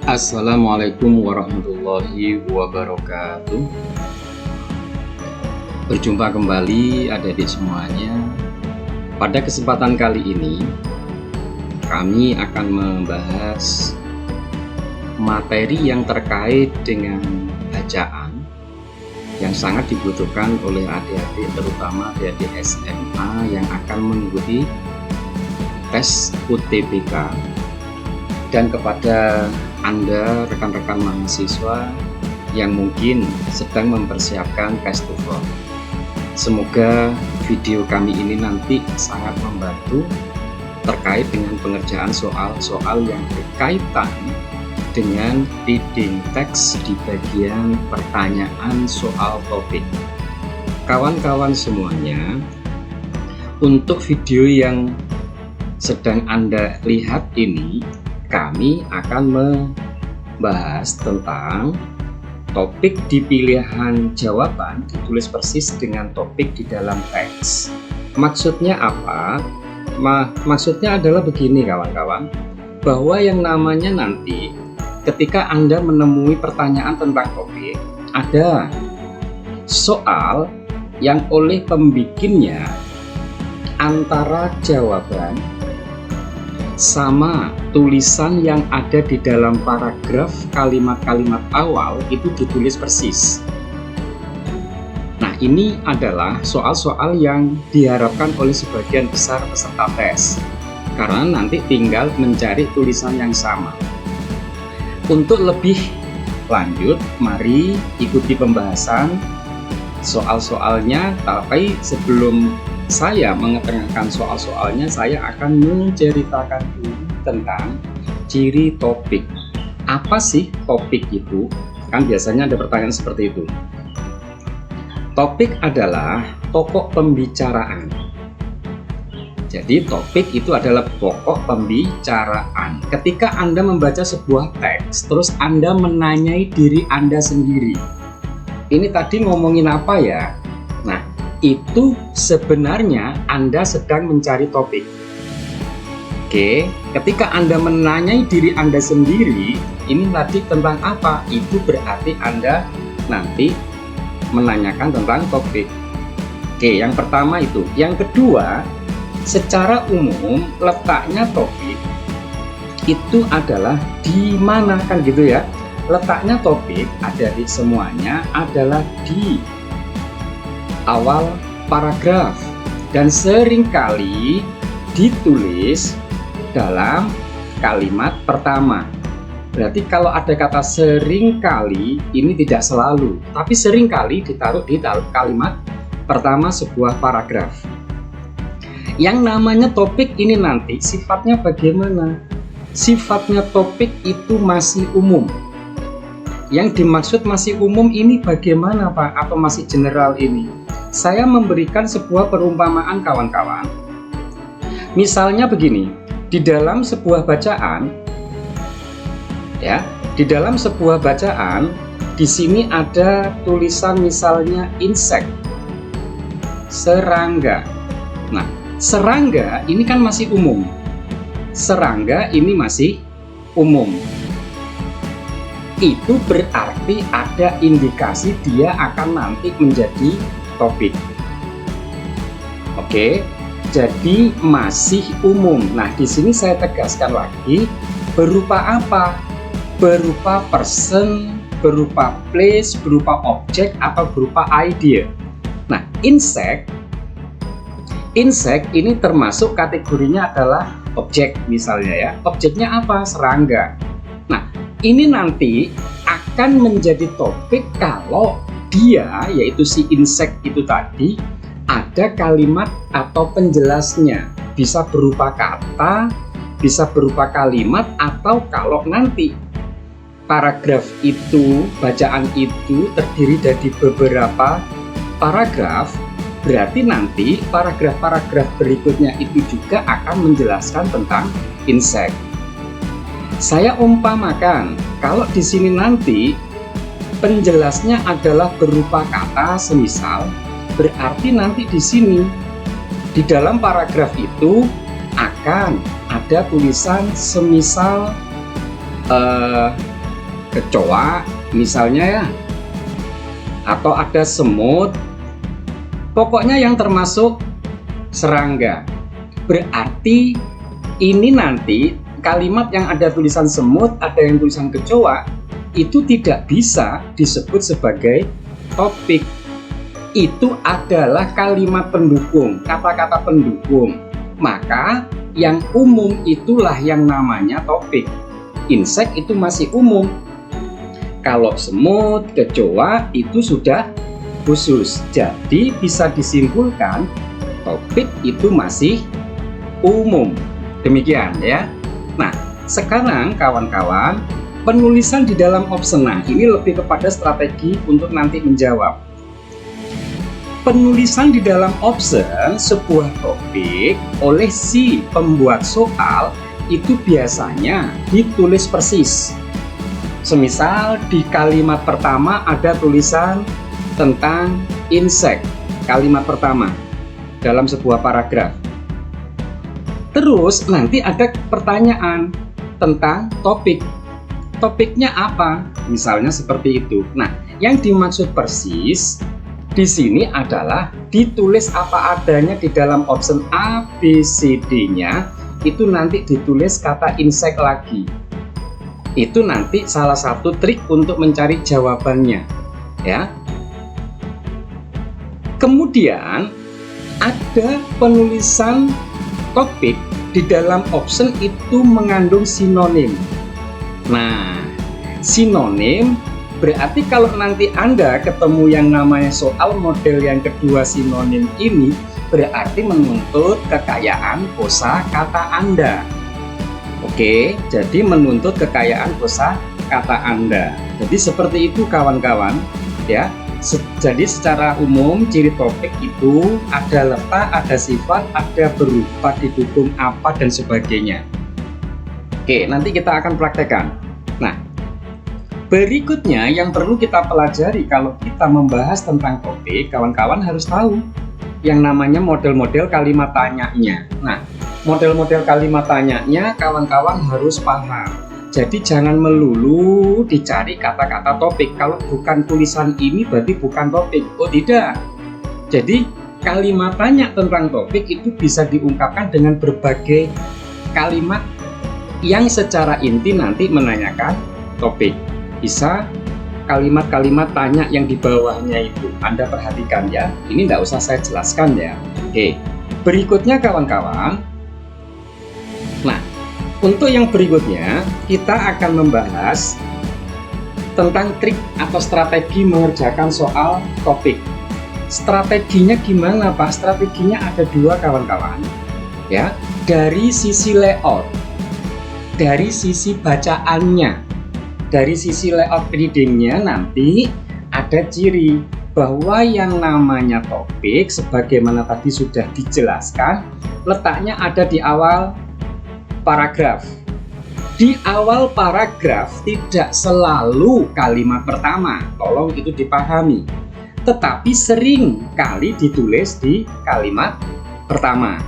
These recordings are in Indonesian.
Assalamualaikum warahmatullahi wabarakatuh. Berjumpa kembali adik-adik semuanya. Pada kesempatan kali ini kami akan membahas materi yang terkait dengan bacaan yang sangat dibutuhkan oleh adik-adik, terutama adik-adik SMA yang akan mengikuti tes UTBK. Dan kepada Anda rekan-rekan mahasiswa yang mungkin sedang mempersiapkan tes TOEFL, semoga video kami ini nanti sangat membantu terkait dengan pengerjaan soal-soal yang berkaitan dengan reading text di bagian pertanyaan soal topik. Kawan-kawan semuanya, untuk video yang sedang Anda lihat ini, kami akan membahas tentang topik di pilihan jawaban ditulis persis dengan topik di dalam teks. Maksudnya apa? Maksudnya adalah begini kawan-kawan, bahwa yang namanya nanti ketika Anda menemui pertanyaan tentang topik, ada soal yang oleh pembikinnya antara jawaban sama tulisan yang ada di dalam paragraf kalimat-kalimat awal itu ditulis persis. Nah, ini adalah soal-soal yang diharapkan oleh sebagian besar peserta tes, karena nanti tinggal mencari tulisan yang sama. Untuk lebih lanjut, mari ikuti pembahasan soal-soalnya, tapi sebelum saya mengetengahkan soal-soalnya, saya akan menceritakan dulu tentang ciri topik. Apa sih topik itu? Kan biasanya ada pertanyaan seperti itu. Topik adalah pokok pembicaraan. Jadi topik itu adalah pokok pembicaraan. Ketika Anda membaca sebuah teks, terus Anda menanyai diri Anda sendiri, ini tadi ngomongin apa ya? Nah, itu sebenarnya Anda sedang mencari topik. Oke, ketika Anda menanyai diri Anda sendiri, ini tadi tentang apa? Itu berarti Anda nanti menanyakan tentang topik. Oke, yang pertama itu. Yang kedua, secara umum letaknya topik itu adalah di mana, kan gitu ya? Letaknya topik ada di semuanya adalah di awal paragraf dan seringkali ditulis dalam kalimat pertama. Berarti kalau ada kata seringkali, ini tidak selalu, tapi seringkali ditaruh di kalimat pertama sebuah paragraf. Yang namanya topik ini nanti sifatnya bagaimana? Sifatnya topik itu masih umum. Yang dimaksud masih umum ini bagaimana Pak? Atau masih general ini? Saya memberikan sebuah perumpamaan kawan-kawan. Misalnya begini, di dalam sebuah bacaan, ya, di dalam sebuah bacaan, di sini ada tulisan misalnya insect, serangga. Nah, serangga ini kan masih umum. Serangga ini masih umum. Itu berarti ada indikasi dia akan nanti menjadi topik. Oke, jadi masih umum. Nah, di sini saya tegaskan lagi, berupa apa? Berupa person, berupa place, berupa objek, atau berupa idea. Nah, insect ini termasuk kategorinya adalah objek misalnya ya. Objeknya apa? Serangga. Nah, ini nanti akan menjadi topik kalau dia, yaitu si insect itu tadi, ada kalimat atau penjelasnya. Bisa berupa kata, bisa berupa kalimat, atau kalau nanti paragraf itu, bacaan itu terdiri dari beberapa paragraf, berarti nanti paragraf-paragraf berikutnya itu juga akan menjelaskan tentang insect. Saya umpamakan, kalau di sini nanti penjelasnya adalah berupa kata, semisal, berarti nanti di sini di dalam paragraf itu akan ada tulisan semisal kecoa misalnya ya, atau ada semut, pokoknya yang termasuk serangga. Berarti ini nanti kalimat yang ada tulisan semut, ada yang tulisan kecoa, itu tidak bisa disebut sebagai topik. Itu adalah kalimat pendukung, kata-kata pendukung. Maka yang umum itulah yang namanya topik. Insek itu masih umum. Kalau semut, kecoa itu sudah khusus. Jadi bisa disimpulkan topik itu masih umum. Demikian ya. Nah, sekarang kawan-kawan, penulisan di dalam option. Nah, ini lebih kepada strategi untuk nanti menjawab. Penulisan di dalam option sebuah topik oleh si pembuat soal itu biasanya ditulis persis. Semisal di kalimat pertama ada tulisan tentang insek, kalimat pertama dalam sebuah paragraf. Terus nanti ada pertanyaan tentang topik. Topiknya apa? Misalnya seperti itu. Nah, yang dimaksud persis di sini adalah ditulis apa adanya di dalam option A, B, C, D-nya, itu nanti ditulis kata insek lagi. Itu nanti salah satu trik untuk mencari jawabannya, ya. Kemudian ada penulisan topik di dalam option itu mengandung sinonim. Nah, sinonim berarti kalau nanti Anda ketemu yang namanya soal model yang kedua sinonim ini, berarti menuntut kekayaan kosakata Anda. Oke, jadi menuntut kekayaan kosakata Anda. Jadi seperti itu kawan-kawan, ya. Jadi secara umum ciri topik itu ada letak, ada sifat, ada berupa, didukung apa dan sebagainya. Oke, nanti kita akan praktekkan. Nah, berikutnya yang perlu kita pelajari kalau kita membahas tentang topik, kawan-kawan harus tahu yang namanya model-model kalimat tanyanya. Nah, model-model kalimat tanyanya kawan-kawan harus paham. Jadi jangan melulu dicari kata-kata topik. Kalau bukan tulisan ini berarti bukan topik. Oh tidak. Jadi kalimat tanya tentang topik itu bisa diungkapkan dengan berbagai kalimat yang secara inti nanti menanyakan topik. Bisa kalimat-kalimat tanya yang di bawahnya itu Anda perhatikan ya. Ini tidak usah saya jelaskan ya. Oke, berikutnya kawan-kawan. Nah, untuk yang berikutnya kita akan membahas tentang trik atau strategi mengerjakan soal topik. Strateginya gimana Pak? Strateginya ada dua kawan-kawan. Ya, dari sisi layout, dari sisi bacaannya. Dari sisi layout readingnya nanti ada ciri bahwa yang namanya topik sebagaimana tadi sudah dijelaskan letaknya ada di awal paragraf. Di awal paragraf tidak selalu kalimat pertama, tolong itu dipahami. Tetapi sering kali ditulis di kalimat pertama.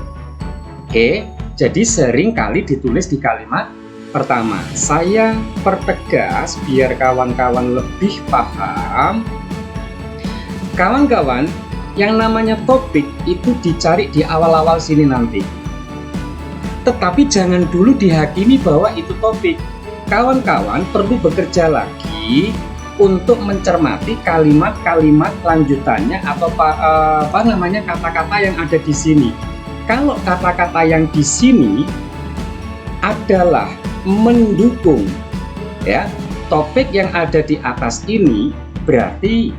Oke, jadi sering kali ditulis di kalimat pertama. Saya pertegas biar kawan-kawan lebih paham. Kawan-kawan, yang namanya topik itu dicari di awal-awal sini nanti. Tetapi jangan dulu dihakimi bahwa itu topik. Kawan-kawan perlu bekerja lagi untuk mencermati kalimat-kalimat lanjutannya atau kata-kata yang ada di sini. Kalau kata-kata yang di sini adalah mendukung ya topik yang ada di atas ini, berarti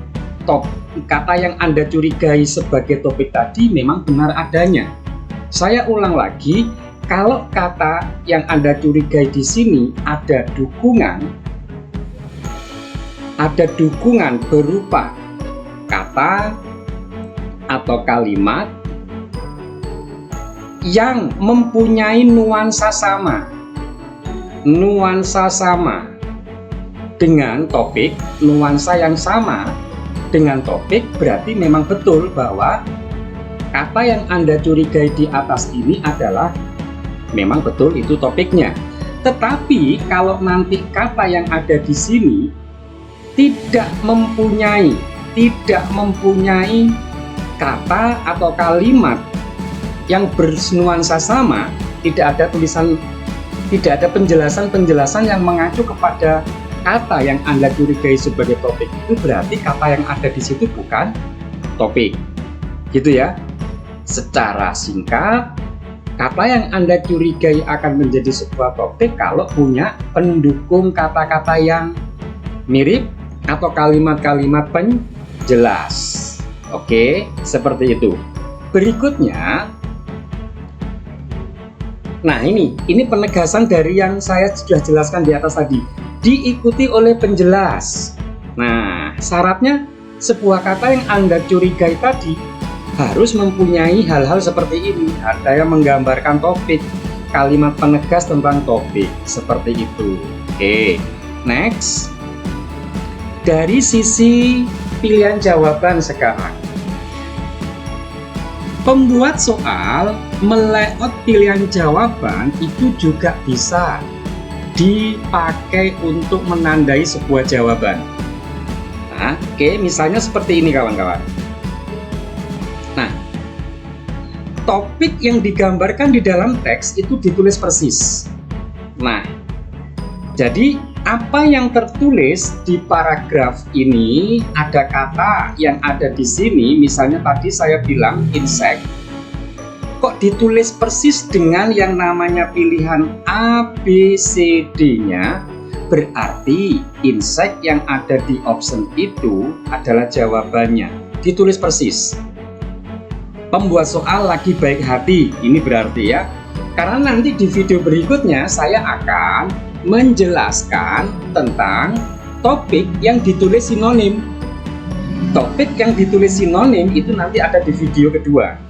kata yang Anda curigai sebagai topik tadi memang benar adanya. Saya ulang lagi, kalau kata yang Anda curigai di sini ada dukungan berupa kata atau kalimat yang mempunyai nuansa sama dengan topik, nuansa yang sama dengan topik, berarti memang betul bahwa kata yang Anda curigai di atas ini adalah memang betul itu topiknya. Tetapi kalau nanti kata yang ada di sini tidak mempunyai kata atau kalimat yang bernuansa sama, tidak ada penjelasan yang mengacu kepada kata yang Anda curigai sebagai topik, itu berarti kata yang ada di situ bukan topik. Gitu ya. Secara singkat, kata yang Anda curigai akan menjadi sebuah topik kalau punya pendukung kata-kata yang mirip atau kalimat-kalimat penjelas. Oke, seperti itu. Berikutnya, nah ini penegasan dari yang saya sudah jelaskan di atas tadi. Diikuti oleh penjelas. Nah, syaratnya sebuah kata yang Anda curigai tadi harus mempunyai hal-hal seperti ini. Ada yang menggambarkan topik, kalimat penegas tentang topik, seperti itu. Oke, next. Dari sisi pilihan jawaban sekarang, pembuat soal melayout pilihan jawaban itu juga bisa dipakai untuk menandai sebuah jawaban. Nah, oke, misalnya seperti ini kawan-kawan. Nah, topik yang digambarkan di dalam teks itu ditulis persis. Nah, jadi apa yang tertulis di paragraf ini, ada kata yang ada di sini, misalnya tadi saya bilang insect, kok ditulis persis dengan yang namanya pilihan A, B, C, D-nya, berarti insect yang ada di option itu adalah jawabannya. Ditulis persis. Pembuat soal lagi baik hati, ini berarti ya. Karena nanti di video berikutnya saya akan menjelaskan tentang topik yang ditulis sinonim. Topik yang ditulis sinonim itu nanti ada di video kedua.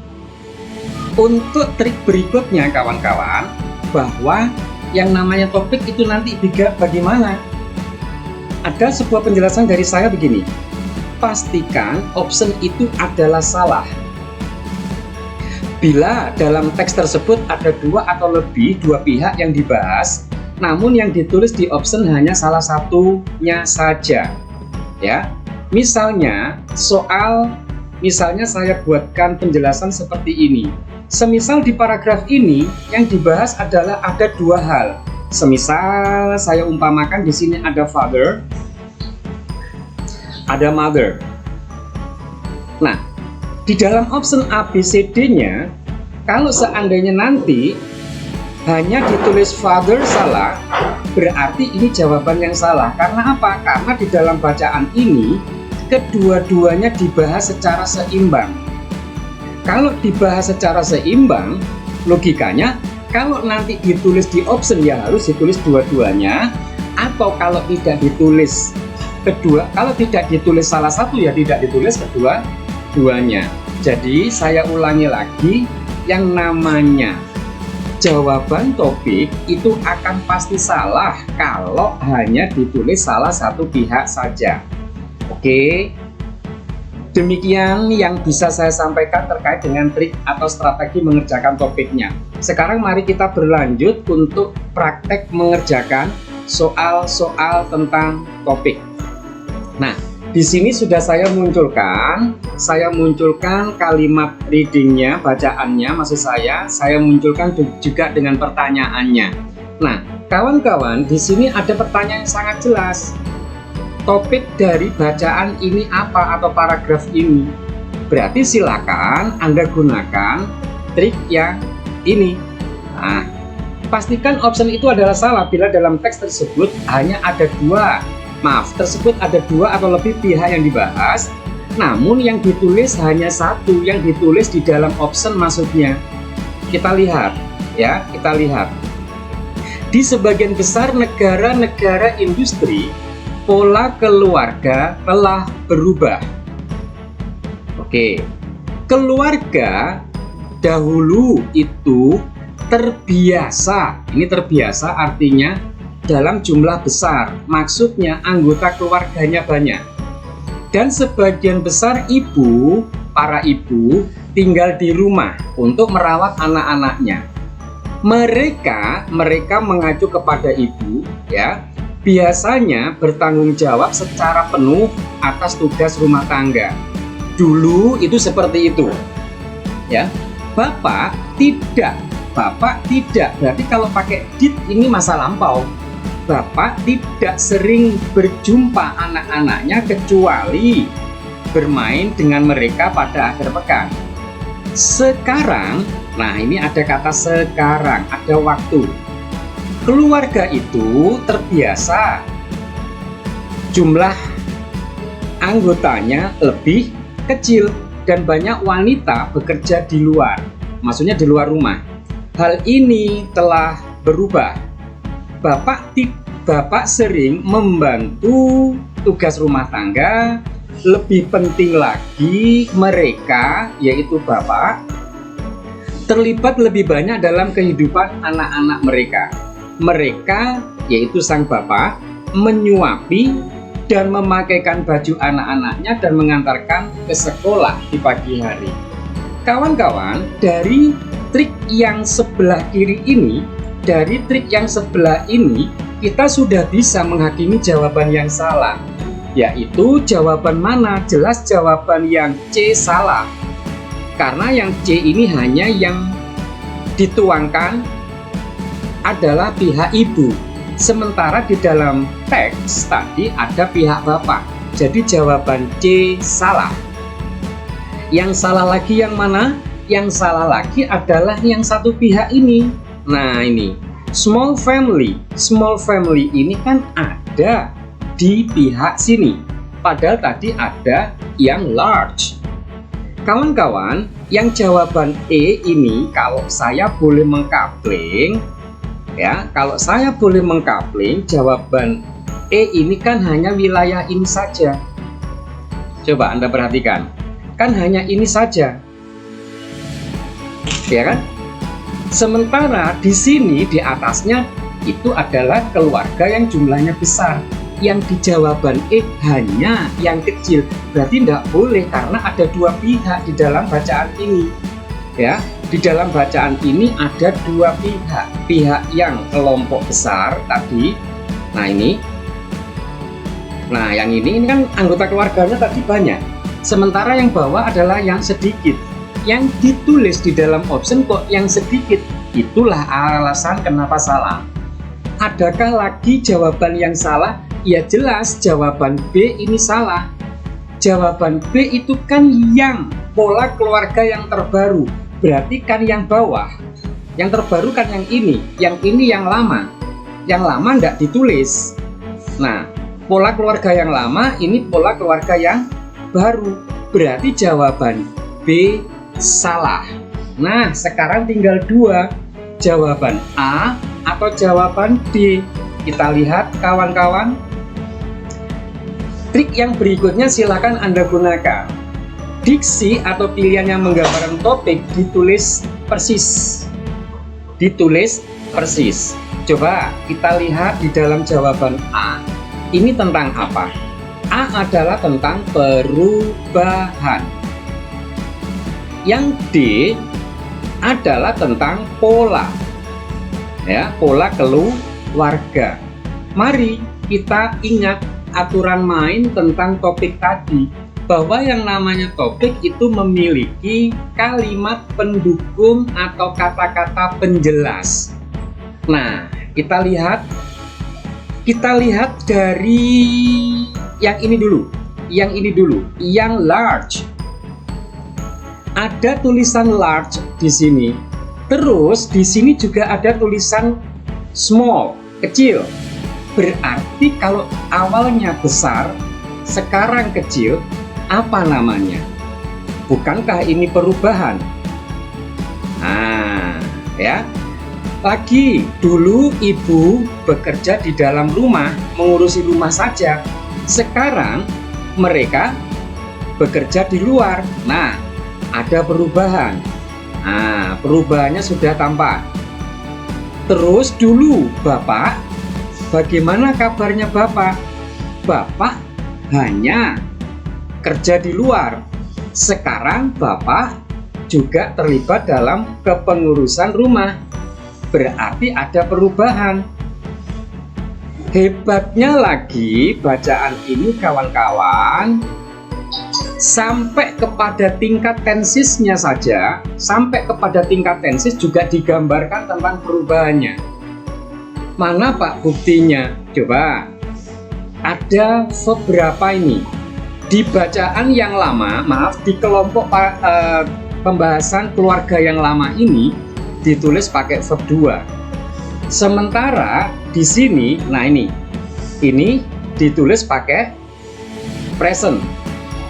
Untuk trik berikutnya kawan-kawan, bahwa yang namanya topik itu nanti bagaimana? Ada sebuah penjelasan dari saya begini. Pastikan option itu adalah salah. Bila dalam teks tersebut ada dua pihak yang dibahas, namun yang ditulis di option hanya salah satunya saja. Ya. Misalnya saya buatkan penjelasan seperti ini. Semisal di paragraf ini yang dibahas adalah ada dua hal. Semisal saya umpamakan di sini ada father, ada mother. Nah, di dalam option A, B, C, D-nya, kalau seandainya nanti hanya ditulis father salah, berarti ini jawaban yang salah. Karena apa? Karena di dalam bacaan ini kedua-duanya dibahas secara seimbang. Kalau dibahas secara seimbang, logikanya kalau nanti ditulis di option ya harus ditulis dua-duanya, atau kalau tidak ditulis salah satu ya tidak ditulis kedua-duanya. Jadi saya ulangi lagi, yang namanya jawaban topik itu akan pasti salah kalau hanya ditulis salah satu pihak saja. Oke. Demikian yang bisa saya sampaikan terkait dengan trik atau strategi mengerjakan topiknya. Sekarang mari kita berlanjut untuk praktek mengerjakan soal-soal tentang topik. Nah, di sini sudah saya munculkan kalimat readingnya, bacaannya, maksud saya munculkan juga dengan pertanyaannya. Nah, kawan-kawan, di sini ada pertanyaan yang sangat jelas. Topik dari bacaan ini apa atau paragraf ini? Berarti silakan Anda gunakan trik yang ini. Nah, pastikan option itu adalah salah bila dalam teks tersebut hanya ada dua atau lebih pihak yang dibahas, namun yang ditulis hanya satu, yang ditulis di dalam option maksudnya. Kita lihat. Di sebagian besar negara-negara industri, pola keluarga telah berubah. Oke, keluarga dahulu itu terbiasa. Ini terbiasa artinya dalam jumlah besar. Maksudnya anggota keluarganya banyak. Dan sebagian besar para ibu tinggal di rumah untuk merawat anak-anaknya. Mereka mengacu kepada ibu, ya. Biasanya bertanggung jawab secara penuh atas tugas rumah tangga. Dulu itu seperti itu, ya. Bapak tidak. Berarti kalau pakai did ini masa lampau. Bapak tidak sering berjumpa anak-anaknya kecuali bermain dengan mereka pada akhir pekan. Sekarang, nah ini ada kata sekarang, ada waktu. Keluarga itu terbiasa jumlah anggotanya lebih kecil dan banyak wanita bekerja di luar, maksudnya di luar rumah. Hal ini telah berubah. Bapak sering membantu tugas rumah tangga. Lebih penting lagi, mereka, yaitu bapak, terlibat lebih banyak dalam kehidupan anak-anak mereka. Mereka, yaitu sang bapak, menyuapi dan memakaikan baju anak-anaknya dan mengantarkan ke sekolah di pagi hari. Kawan-kawan, dari trik yang sebelah kiri ini, kita sudah bisa menghakimi jawaban yang salah. Yaitu jawaban mana? Jelas jawaban yang C salah. Karena yang C ini hanya yang dituangkan adalah pihak ibu. Sementara di dalam teks tadi ada pihak bapak. Jadi jawaban C salah. Yang salah lagi yang mana? Yang salah lagi adalah yang satu pihak ini. Nah ini, small family. Small family ini kan ada di pihak sini, padahal tadi ada yang large. Kawan-kawan, yang jawaban E ini kalau saya boleh mengkapling, ya, jawaban E ini kan hanya wilayah ini saja. Coba Anda perhatikan, kan hanya ini saja, ya kan? Sementara di sini di atasnya itu adalah keluarga yang jumlahnya besar. Yang di jawaban E hanya yang kecil, berarti tidak boleh karena ada dua pihak di dalam bacaan ini, ya. Di dalam bacaan ini ada dua pihak yang kelompok besar tadi. Nah yang ini kan anggota keluarganya tadi banyak, sementara yang bawah adalah yang sedikit. Yang ditulis di dalam option kok yang sedikit, itulah alasan kenapa salah. Adakah lagi jawaban yang salah? Ya jelas jawaban B ini salah. Jawaban B itu kan yang pola keluarga yang terbaru. Berarti kan yang bawah. Yang terbaru kan yang ini yang lama. Yang lama tidak ditulis. Nah, pola keluarga yang lama, ini pola keluarga yang baru. Berarti jawaban B salah. Nah, sekarang tinggal dua. Jawaban A atau jawaban D. Kita lihat kawan-kawan. Trik yang berikutnya silakan Anda gunakan. Diksi atau pilihan yang menggambarkan topik ditulis persis. Coba kita lihat di dalam jawaban A. Ini tentang apa? A adalah tentang perubahan. Yang D adalah tentang pola. Ya, pola keluarga. Mari kita ingat aturan main tentang topik tadi, bahwa yang namanya topik itu memiliki kalimat pendukung atau kata-kata penjelas. Nah, kita lihat dari yang ini dulu, yang large. Ada tulisan large di sini. Terus di sini juga ada tulisan small, kecil. Berarti kalau awalnya besar, sekarang kecil, apa namanya? Bukankah ini perubahan? Nah, ya. Lagi, dulu ibu bekerja di dalam rumah, mengurusi rumah saja. Sekarang mereka bekerja di luar. Nah, ada perubahan. Nah, perubahannya sudah tampak. Terus dulu Bapak, bagaimana kabarnya Bapak? Bapak hanya kerja di luar. Sekarang Bapak juga terlibat dalam kepengurusan rumah. berarti ada perubahan. Hebatnya lagi bacaan ini kawan-kawan, sampai kepada tingkat tensisnya saja, sampai kepada tingkat tensis juga digambarkan tentang perubahannya. Mana Pak buktinya? Coba, ada beberapa ini di bacaan yang lama, maaf, di kelompok pembahasan keluarga yang lama ini ditulis pakai verb 2. Sementara di sini, nah ini ditulis pakai present.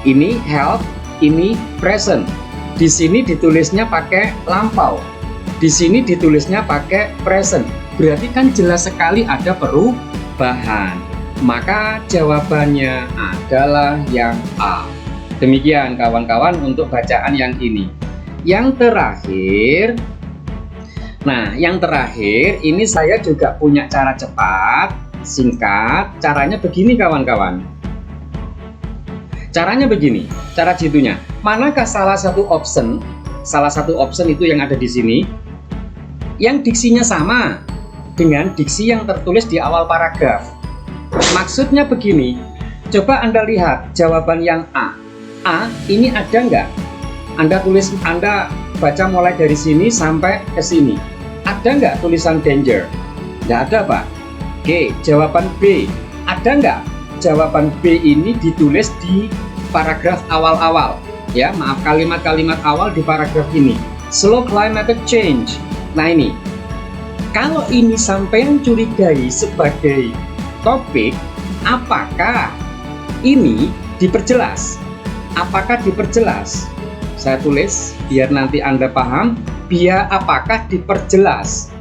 Ini help, ini present. Di sini ditulisnya pakai lampau. Di sini ditulisnya pakai present. Berarti kan jelas sekali ada perubahan. Maka jawabannya adalah yang A. Demikian kawan-kawan untuk bacaan yang ini. Yang terakhir, ini saya juga punya cara cepat, singkat. Caranya begini kawan-kawan. Caranya begini, cara jitunya. Manakah salah satu option itu yang ada di sini, yang diksinya sama dengan diksi yang tertulis di awal paragraf. Maksudnya begini, coba Anda lihat jawaban yang A. A ini ada nggak? Anda baca mulai dari sini sampai ke sini. Ada nggak tulisan danger? Nggak ada, Pak. Oke, jawaban B. Ada nggak? Jawaban B ini ditulis di paragraf awal-awal. Ya, maaf, kalimat-kalimat awal di paragraf ini. Slow climatic change. Nah ini, kalau ini sampai curigai sebagai topik, apakah ini diperjelas? Apakah diperjelas? Saya tulis biar nanti Anda paham. Biar apakah diperjelas?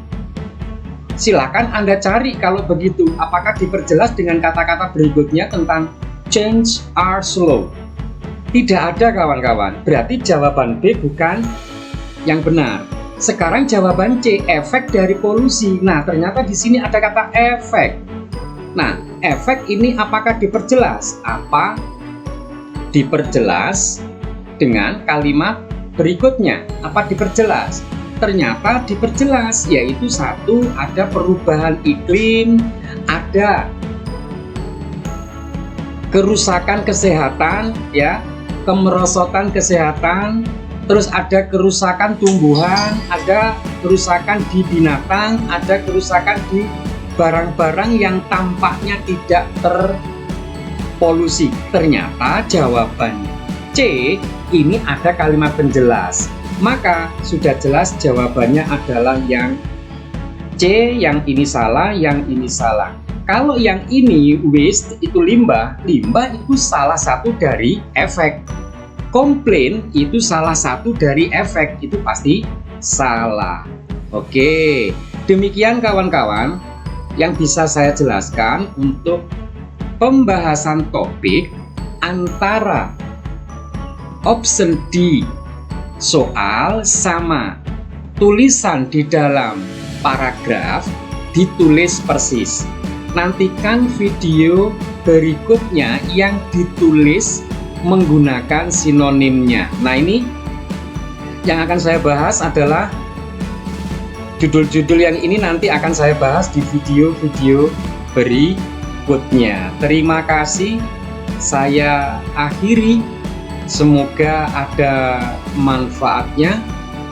Silakan Anda cari kalau begitu. Apakah diperjelas dengan kata-kata berikutnya tentang change are slow? Tidak ada kawan-kawan. Berarti jawaban B bukan yang benar. Sekarang jawaban C, efek dari polusi. Nah, ternyata di sini ada kata efek. Nah, efek ini apakah diperjelas? Apa diperjelas dengan kalimat berikutnya? Apa diperjelas? Ternyata diperjelas, yaitu satu, ada perubahan iklim, ada kerusakan kesehatan, ya, kemerosotan kesehatan, terus ada kerusakan tumbuhan, ada kerusakan di binatang, ada kerusakan di barang-barang yang tampaknya tidak terpolusi. Ternyata jawabannya C, ini ada kalimat penjelas. Maka sudah jelas jawabannya adalah yang C, yang ini salah, yang ini salah. Kalau yang ini waste, itu limbah. Limbah itu salah satu dari efek. Komplain itu salah satu dari efek. Itu pasti salah. Oke, demikian kawan-kawan yang bisa saya jelaskan untuk pembahasan topik antara option D soal sama tulisan di dalam paragraf ditulis persis. Nantikan video berikutnya yang ditulis menggunakan sinonimnya. Nah, ini yang akan saya bahas adalah judul-judul yang ini nanti akan saya bahas di video-video berikutnya. Terima kasih. Saya akhiri. Semoga ada manfaatnya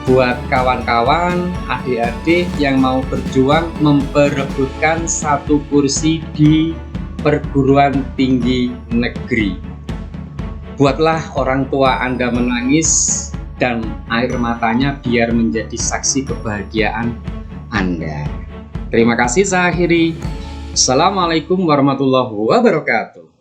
buat kawan-kawan, adik-adik yang mau berjuang memperebutkan satu kursi di perguruan tinggi negeri. Buatlah orang tua Anda menangis dan air matanya biar menjadi saksi kebahagiaan Anda. Terima kasih, saya akhiri. Assalamualaikum warahmatullahi wabarakatuh.